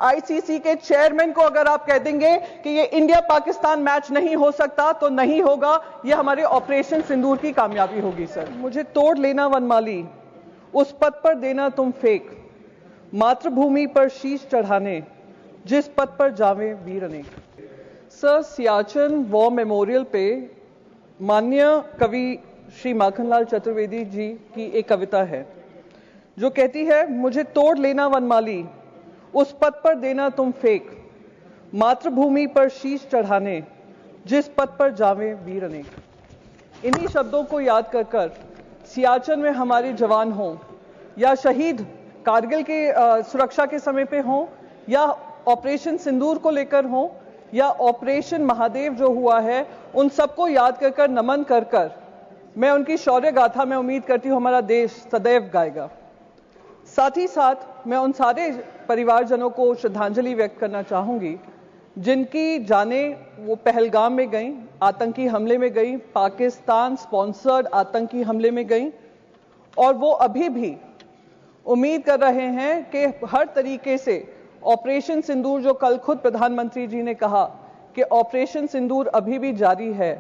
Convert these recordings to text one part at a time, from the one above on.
ICC के chairman को अगर आप कह देंगे कि ये इंडिया पाकिस्तान मैच नहीं हो सकता तो नहीं होगा, ये हमारे ऑपरेशन सिंदूर की कामयाबी होगी। सर, मुझे तोड़ लेना वनमाली, उस पद पर देना तुम फेंक, मातृभूमि पर शीश चढ़ाने जिस पद पर जावे वीर अनेक। सर, सियाचिन वॉर मेमोरियल पे माननीय कवि श्री माखनलाल चतुर्वेदी जी की एक कविता है जो कहती है, मुझे तोड़ लेना वनमाली, उस पद पर देना तुम फेंक, मातृभूमि पर शीश चढ़ाने जिस पद पर जावे वीर अनेक। इन्हीं शब्दों को याद कर सियाचिन में हमारे जवान हों या शहीद कारगिल के सुरक्षा के समय पे हों या ऑपरेशन सिंदूर को लेकर हों या ऑपरेशन महादेव जो हुआ है, उन सबको याद कर नमन कर मैं उनकी शौर्य गाथा में उम्मीद करती हूं हमारा देश सदैव गाएगा। साथ ही साथ मैं उन सारे परिवारजनों को श्रद्धांजलि व्यक्त करना चाहूंगी जिनकी जानें वो पहलगाम में गई, आतंकी हमले में गई, पाकिस्तान स्पॉन्सर्ड आतंकी हमले में गई, और वो अभी भी उम्मीद कर रहे हैं कि हर तरीके से ऑपरेशन सिंदूर, जो कल खुद प्रधानमंत्री जी ने कहा कि ऑपरेशन सिंदूर अभी भी जारी है,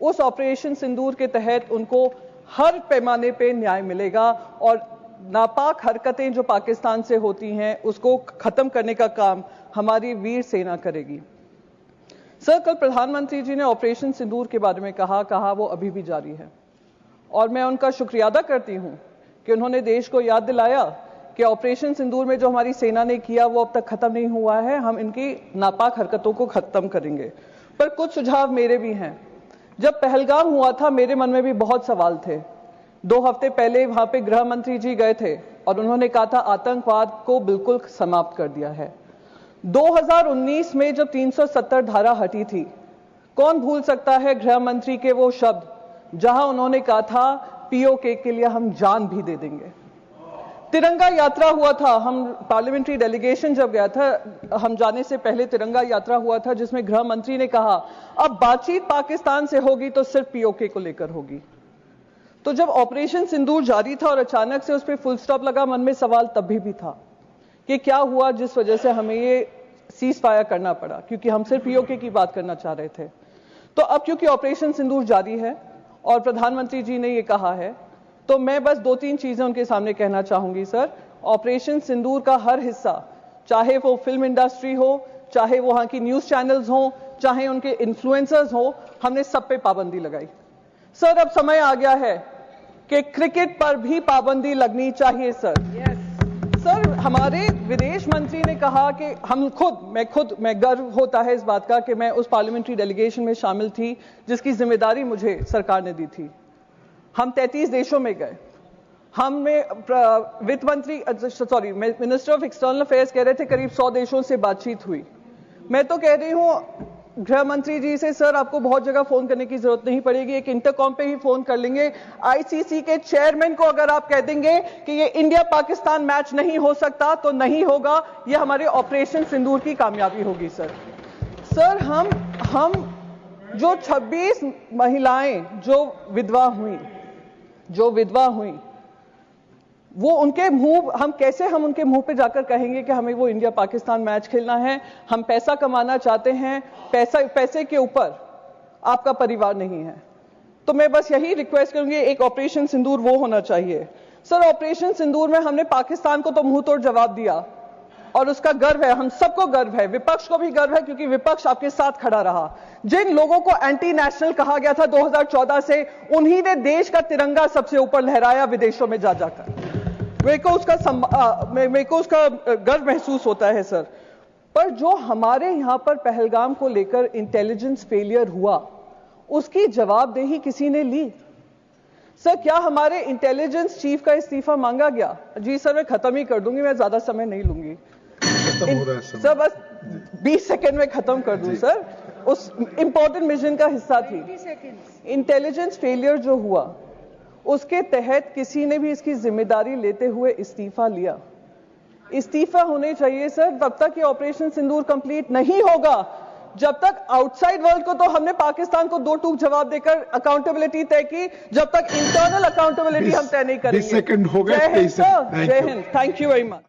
उस ऑपरेशन सिंदूर के तहत उनको हर पैमाने पे न्याय मिलेगा और नापाक हरकतें जो पाकिस्तान से होती हैं उसको खत्म करने का काम हमारी वीर सेना करेगी। सर, कल प्रधानमंत्री जी ने ऑपरेशन सिंदूर के बारे में कहा वो अभी भी जारी है और मैं उनका शुक्रिया अदा करती हूं कि उन्होंने देश को याद दिलाया कि ऑपरेशन सिंदूर में जो हमारी सेना ने किया वो अब तक खत्म नहीं हुआ है, हम इनकी नापाक हरकतों को खत्म करेंगे। पर कुछ सुझाव मेरे भी हैं। जब पहलगाम हुआ था मेरे मन में भी बहुत सवाल थे। 2 हफ्ते पहले वहां पे गृह मंत्री जी गए थे और उन्होंने कहा था आतंकवाद को बिल्कुल समाप्त कर दिया है। 2019 में जब 370 धारा हटी थी, कौन भूल सकता है गृह मंत्री के वो शब्द जहां उन्होंने कहा था पीओके के लिए हम जान भी दे देंगे। तिरंगा यात्रा हुआ था, हम पार्लियामेंट्री डेलीगेशन जब गया था, हम जाने से पहले तिरंगा यात्रा हुआ था जिसमें गृह मंत्री ने कहा अब बातचीत पाकिस्तान से होगी तो सिर्फ पीओके को लेकर होगी। तो जब ऑपरेशन सिंदूर जारी था और अचानक से उस पर फुल स्टॉप लगा, मन में सवाल तब भी था कि क्या हुआ जिस वजह से हमें ये सीज फायर करना पड़ा, क्योंकि हम सिर्फ पीओके की बात करना चाह रहे थे। तो अब क्योंकि ऑपरेशन सिंदूर जारी है और प्रधानमंत्री जी ने ये कहा है, तो मैं बस 2-3 चीजें उनके सामने कहना चाहूंगी। सर, ऑपरेशन सिंदूर का हर हिस्सा, चाहे वो फिल्म इंडस्ट्री हो, चाहे वहां की न्यूज चैनल्स हो, चाहे उनके इन्फ्लुएंसर्स हो, हमने सब पे पाबंदी लगाई। सर, अब समय आ गया है कि क्रिकेट पर भी पाबंदी लगनी चाहिए। सर, सर, हमारे विदेश मंत्री ने कहा कि मैं गर्व होता है इस बात का कि मैं उस पार्लियामेंट्री डेलीगेशन में शामिल थी जिसकी जिम्मेदारी मुझे सरकार ने दी थी। हम 33 देशों में गए। हमें वित्त मंत्री मिनिस्टर ऑफ एक्सटर्नल अफेयर्स कह रहे थे करीब 100 देशों से बातचीत हुई। मैं तो कह रही हूं गृह मंत्री जी से, सर आपको बहुत जगह फोन करने की जरूरत नहीं पड़ेगी, एक इंटरकॉम पे ही फोन कर लेंगे। आईसीसी के चेयरमैन को अगर आप कह देंगे कि ये इंडिया पाकिस्तान मैच नहीं हो सकता तो नहीं होगा, ये हमारे ऑपरेशन सिंदूर की कामयाबी होगी। सर, हम जो 26 महिलाएं जो विधवा हुई वो उनके मुंह, हम उनके मुंह पे जाकर कहेंगे कि हमें वो इंडिया पाकिस्तान मैच खेलना है, हम पैसा कमाना चाहते हैं, पैसे के ऊपर आपका परिवार नहीं है। तो मैं बस यही रिक्वेस्ट करूंगी, एक ऑपरेशन सिंदूर वो होना चाहिए। सर, ऑपरेशन सिंदूर में हमने पाकिस्तान को तो मुंह तोड़ जवाब दिया और उसका गर्व है, हम सबको गर्व है, विपक्ष को भी गर्व है क्योंकि विपक्ष आपके साथ खड़ा रहा। जिन लोगों को एंटी नेशनल कहा गया था 2014 से, उन्हीं ने देश का तिरंगा सबसे ऊपर लहराया विदेशों में जाकर। मेरे को उसका गर्व महसूस होता है। सर, पर जो हमारे यहां पर पहलगाम को लेकर इंटेलिजेंस फेलियर हुआ, उसकी जवाबदेही किसी ने ली? सर, क्या हमारे इंटेलिजेंस चीफ का इस्तीफा मांगा गया? जी सर, मैं खत्म ही कर दूंगी, मैं ज्यादा समय नहीं लूंगी। सर, बस 20 सेकेंड में खत्म कर दूं। सर, उस इंपॉर्टेंट मिशन का हिस्सा थी। इंटेलिजेंस फेलियर जो हुआ उसके तहत किसी ने भी इसकी जिम्मेदारी लेते हुए इस्तीफा लिया। इस्तीफा होने चाहिए सर, तब तक ये ऑपरेशन सिंदूर कंप्लीट नहीं होगा जब तक आउटसाइड वर्ल्ड को तो हमने पाकिस्तान को 2 टूक जवाब देकर अकाउंटेबिलिटी तय की, जब तक इंटरनल अकाउंटेबिलिटी हम तय नहीं करेंगे। 20 सेकंड हो गए। जय हिंद सर, जय Hind, thank you very much.